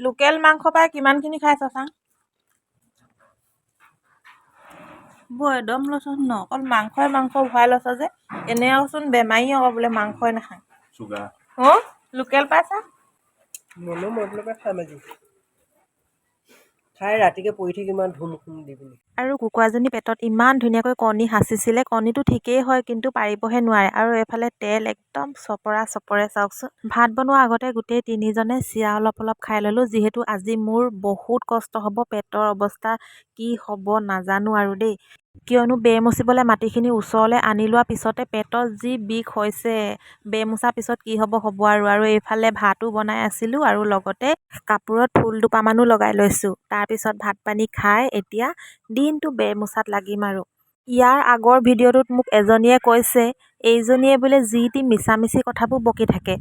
local মাংস পাই কিমানখিনি খাইছ চাওঁ বৌ একদম লৈছ ন অকল মাংস ভৰাই লৈছ যে এনেওচোন বেমাৰী আকৌ বোলে মাংসই নাখায় চুগাৰ অঁ লোকেল পাইছা মনো মতলবে খাম আজি খাই ৰাতিকে পৰি থাকি ইমান ধুম ধুম দি পিনি আৰু কুকুৰাজনী পেটত ইমান ধুনীয়াকৈ কণী সাঁচিছিলে কণীটো ঠিকেই হয় কিন্তু পাৰিবহে নোৱাৰে আৰু এফালে তেল একদম চপৰে চাওকচোন ভাত বনোৱাৰ আগতে গোটেই তিনিজনে চিৰা অলপ খাই ল'লোঁ যিহেতু আজি মোৰ বহুত কষ্ট হ'ব পেটৰ অৱস্থা কি হ'ব নাজানো আৰু দেই কিয়নো বেৰ মচিবলৈ মাটিখিনি ওচৰলৈ আনি লোৱাৰ পিছতে পেটত যি বিষ হৈছে বেৰ মোচাৰ পিছত কি হ'ব আৰু এইফালে ভাতো বনাই আছিলোঁ আৰু লগতে কাপোৰত ফুল দুপামানো লগাই লৈছোঁ তাৰপিছত ভাত পানী খাই এতিয়া দিনটো বেৰ মোচাত লাগিম আৰু ইয়াৰ আগৰ ভিডিঅ'টোত মোক এজনীয়ে কৈছে এইজনীয়ে বোলে যি টি মিছামিছি কথাবোৰ বকি থাকে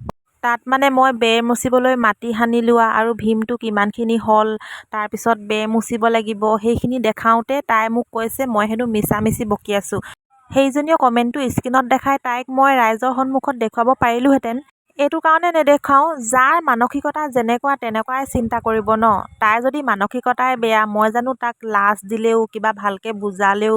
তাত মানে মই বেৰ মচিবলৈ মাটি সানি লোৱা আৰু ভীমটো কিমানখিনি হ'ল তাৰপিছত বেৰ মুচিব লাগিব সেইখিনি দেখাওঁতে তাই মোক কৈছে মই হেনো মিছামিছি বকি আছোঁ সেইজনীয়ে কমেণ্টটো স্ক্ৰীণত দেখাই তাইক মই ৰাইজৰ সন্মুখত দেখুৱাব পাৰিলোহেঁতেন এইটো কাৰণে নেদেখাওঁ যাৰ মানসিকতা যেনেকুৱা তেনেকুৱাই চিন্তা কৰিব ন তাই যদি মানসিকতাই বেয়া মই জানো তাক লাজ দিলেও কিবা ভালকৈ বুজালেও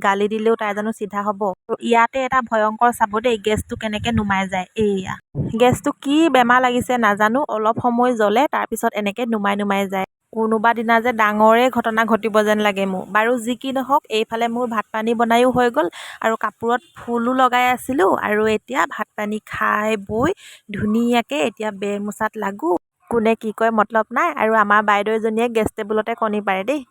গালি দিলেও তাই জানো চিধা হ'ব ইয়াতে এটা ভয়ংকৰ চাব দেই গেছটো কেনেকৈ নুমাই যায় এইয়া গেছটো কি বেমাৰ লাগিছে নাজানো অলপ সময় জ্বলে তাৰপিছত এনেকৈ নুমাই যায় কোনোবা দিনা যে ডাঙৰে ঘটনা ঘটিব যেন লাগে মোৰ বাৰু যি কি নহওক এইফালে মোৰ ভাত পানী বনায়ো হৈ গ'ল আৰু কাপোৰত ফুলো লগাই আছিলোঁ আৰু এতিয়া ভাত পানী খাই বৈ ধুনীয়াকৈ এতিয়া বেৰ মোচাত লাগো কোনে কি কয় মতলব নাই আৰু আমাৰ বাইদেউ এজনীয়ে গেছ টেবুলতে কণী পাৰে দেই